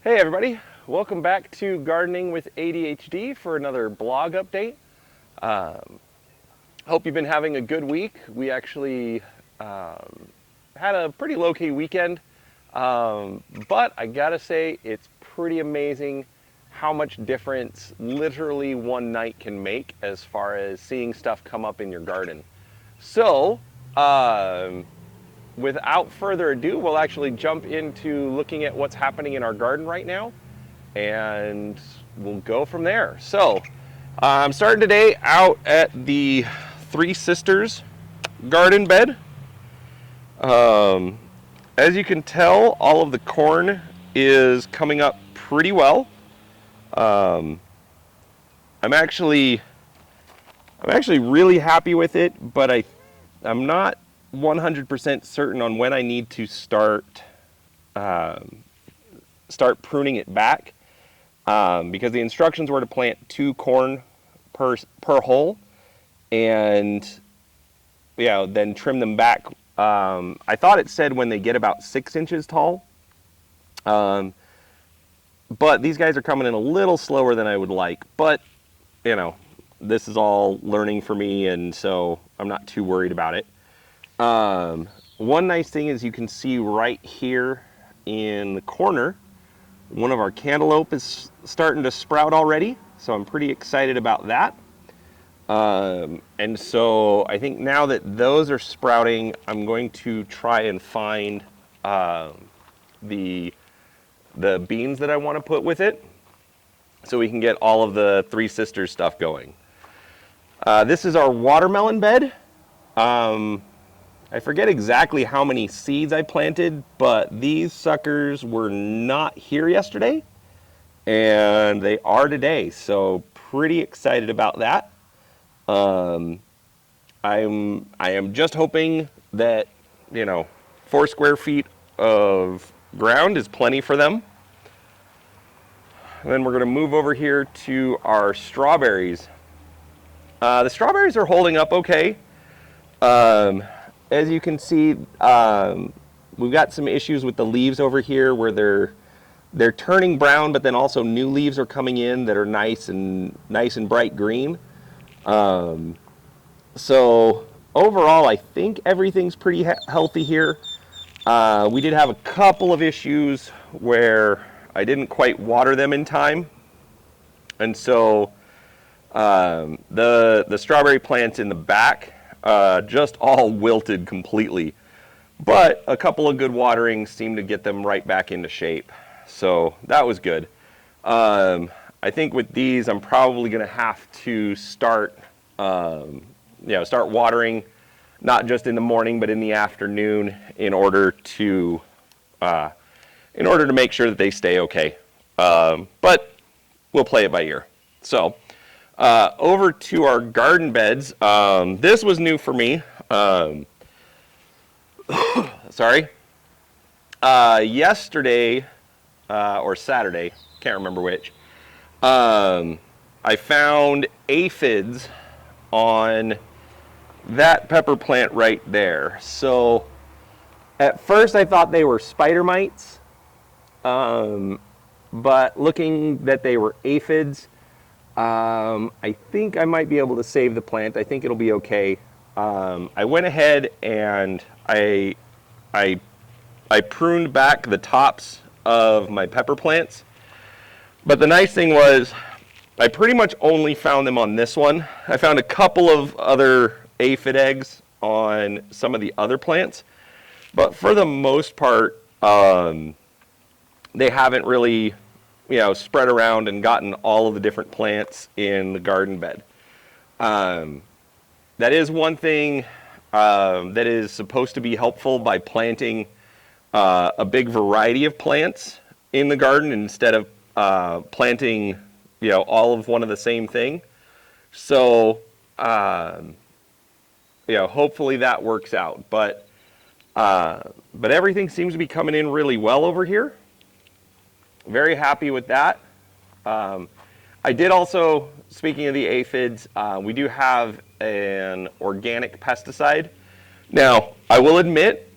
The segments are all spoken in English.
Hey everybody, welcome back to Gardening with ADHD for another blog update. Hope you've been having a good week. We actually had a pretty low-key weekend, but I gotta say it's pretty amazing how much difference literally one night can make as far as seeing stuff come up in your garden. So, without further ado, we'll actually jump into looking at what's happening in our garden right now, and we'll go from there. So, I'm starting today out at the Three Sisters garden bed. As you can tell, all of the corn is coming up pretty well. I'm actually really happy with it, but I'm not 100% certain on when I need to start pruning it back, because the instructions were to plant 2 corn per hole, and then trim them back. I thought it said when they get about 6 inches tall, but these guys are coming in a little slower than I would like. But this is all learning for me, and so I'm not too worried about it. One nice thing is you can see right here in the corner, one of our cantaloupe is starting to sprout already, so I'm pretty excited about that. And so I think now that those are sprouting, I'm going to try and find the beans that I want to put with it, so we can get all of the Three Sisters stuff going. This is our watermelon bed. I forget exactly how many seeds I planted, but these suckers were not here yesterday, and they are today, so pretty excited about that. I am just hoping that 4 square feet of ground is plenty for them. And then we're going to move over here to our strawberries. The strawberries are holding up okay. As you can see, we've got some issues with the leaves over here where they're turning brown, but then also new leaves are coming in that are nice and bright green. So overall, I think everything's pretty healthy here. We did have a couple of issues where I didn't quite water them in time, and so the strawberry plants in the back just all wilted completely, but a couple of good waterings seemed to get them right back into shape, so that was good. I think with these I'm probably going to have to start watering, not just in the morning but in the afternoon, in order to make sure that they stay okay. But we'll play it by ear. So over to our garden beds. This was new for me. Sorry. Yesterday or Saturday, can't remember which, I found aphids on that pepper plant right there. So at first I thought they were spider mites, but looking that they were aphids, I think I might be able to save the plant. I think it'll be okay. I went ahead and I pruned back the tops of my pepper plants. But the nice thing was I pretty much only found them on this one. I found a couple of other aphid eggs on some of the other plants, but for the most part, they haven't really spread around and gotten all of the different plants in the garden bed. That is one thing that is supposed to be helpful by planting a big variety of plants in the garden instead of planting all of one of the same thing. So hopefully that works out, but everything seems to be coming in really well over here. Very happy with that. I did also, speaking of the aphids, we do have an organic pesticide. Now, I will admit,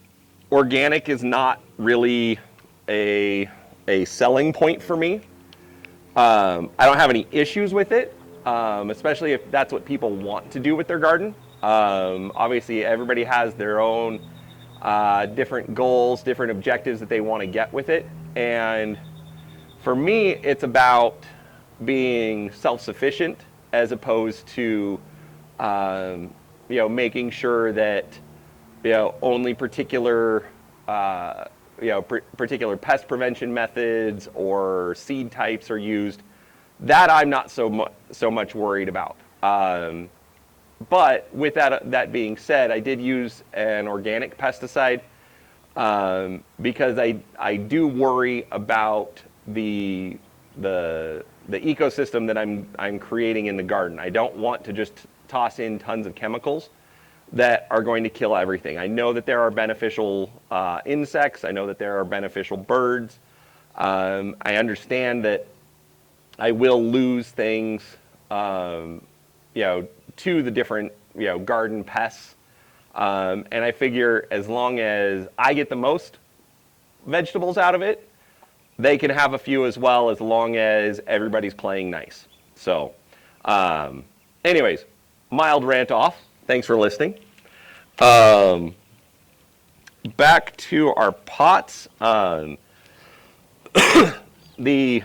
organic is not really a a selling point for me. I don't have any issues with it, especially if that's what people want to do with their garden. Obviously, everybody has their own different goals, different objectives that they want to get with it. And for me, it's about being self-sufficient as opposed to, making sure that, only particular, particular pest prevention methods or seed types are used. That I'm not so much worried about. But with that being said, I did use an organic pesticide because I do worry about the ecosystem that I'm creating in the garden. I don't want to just toss in tons of chemicals that are going to kill everything. I know that there are beneficial insects. I know that there are beneficial birds. I understand that I will lose things, to the different, garden pests. And I figure as long as I get the most vegetables out of it, they can have a few as well, as long as everybody's playing nice. So, anyways, mild rant off. Thanks for listening. Back to our pots. The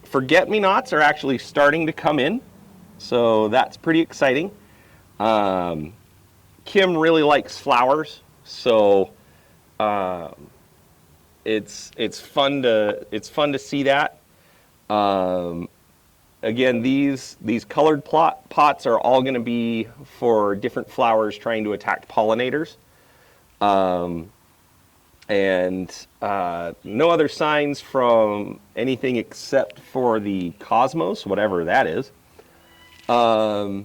forget-me-nots are actually starting to come in, so that's pretty exciting. Kim really likes flowers, so it's fun to see that. Again, these colored pots are all going to be for different flowers trying to attack pollinators. And no other signs from anything except for the cosmos, whatever that is. I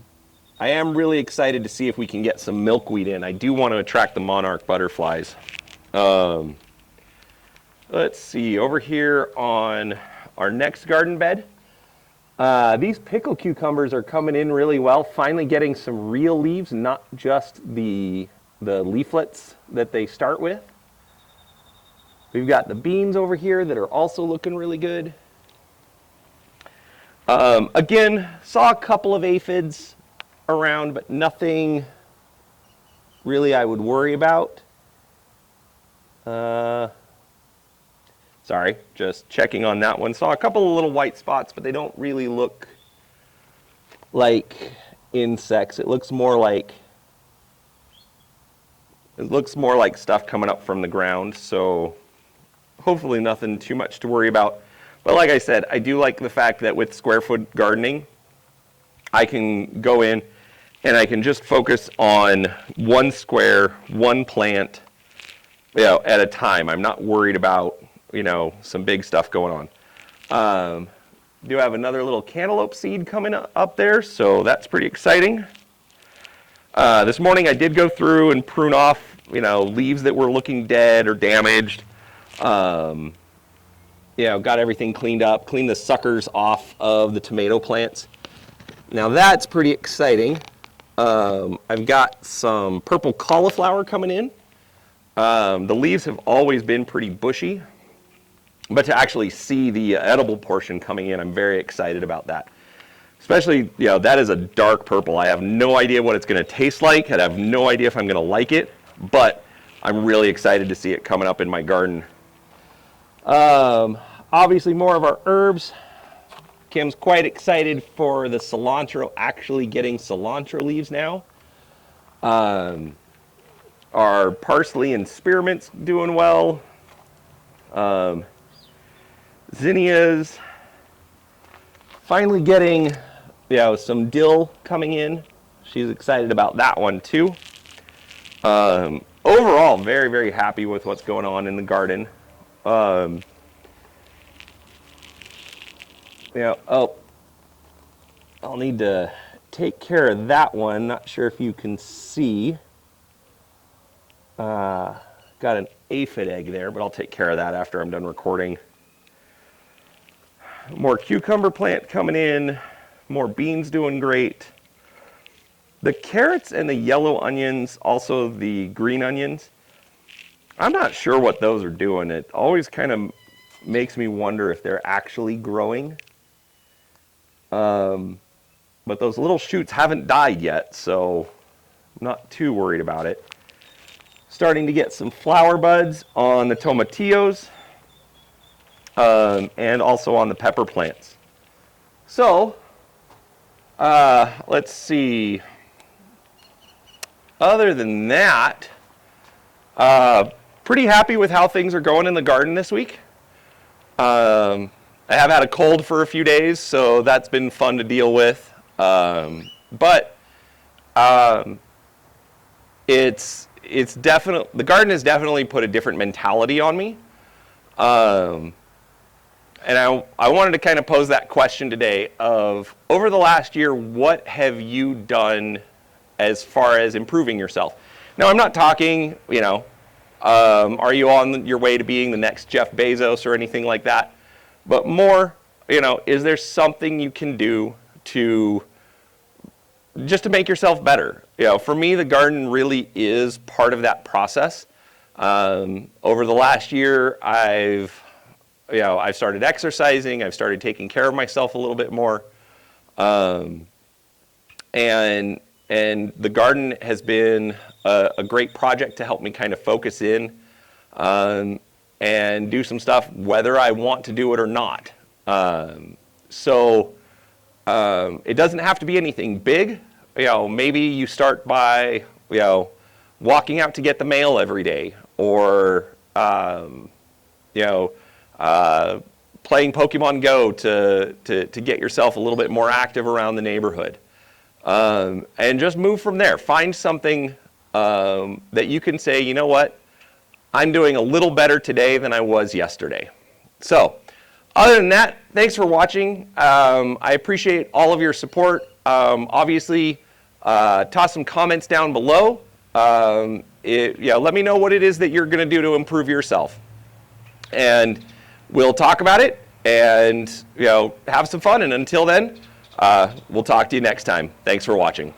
am really excited to see if we can get some milkweed in. I do want to attract the monarch butterflies. Let's see, over here on our next garden bed, these pickle cucumbers are coming in really well, finally getting some real leaves, not just the leaflets that they start with. We've got the beans over here that are also looking really good. Again, saw a couple of aphids around, but nothing really I would worry about. Sorry, just checking on that one. Saw a couple of little white spots, but they don't really look like insects. It looks more like stuff coming up from the ground, so hopefully nothing too much to worry about. But like I said, I do like the fact that with square foot gardening, I can go in and I can just focus on one square, one plant, at a time. I'm not worried about, some big stuff going on. Do have another little cantaloupe seed coming up there, so that's pretty exciting. This morning I did go through and prune off, leaves that were looking dead or damaged. Got everything cleaned up, cleaned the suckers off of the tomato plants. Now that's pretty exciting. I've got some purple cauliflower coming in. The leaves have always been pretty bushy, but to actually see the edible portion coming in, I'm very excited about that. Especially, that is a dark purple. I have no idea what it's going to taste like. I have no idea if I'm going to like it, but I'm really excited to see it coming up in my garden. Obviously, more of our herbs. Kim's quite excited for the cilantro actually getting cilantro leaves now. Our parsley and spearmint's doing well. Zinnias finally getting, some dill coming in. She's excited about that one too. Overall, very, very happy with what's going on in the garden. I'll need to take care of that one. Not sure if you can see. Got an aphid egg there, but I'll take care of that after I'm done recording. More cucumber plant coming in. More beans doing great. The carrots and the yellow onions, also the green onions, I'm not sure what those are doing. It always kind of makes me wonder if they're actually growing. But those little shoots haven't died yet, so I'm not too worried about it. Starting to get some flower buds on the tomatillos, and also on the pepper plants. So, let's see. Other than that, pretty happy with how things are going in the garden this week. I have had a cold for a few days, so that's been fun to deal with. But it's definitely, the garden has definitely put a different mentality on me. And I wanted to kind of pose that question today of, over the last year, what have you done as far as improving yourself? Now, I'm not talking, are you on your way to being the next Jeff Bezos or anything like that? But more, is there something you can do to just to make yourself better? For me, the garden really is part of that process. Over the last year, I've started exercising. I've started taking care of myself a little bit more, and the garden has been a great project to help me kind of focus in and do some stuff, whether I want to do it or not. So it doesn't have to be anything big. Maybe you start by walking out to get the mail every day, or playing Pokemon Go to get yourself a little bit more active around the neighborhood. And just move from there. Find something that you can say, you know what, I'm doing a little better today than I was yesterday. So, other than that, thanks for watching. I appreciate all of your support. Obviously, toss some comments down below. Let me know what it is that you're going to do to improve yourself. And we'll talk about it and have some fun. And until then, we'll talk to you next time. Thanks for watching.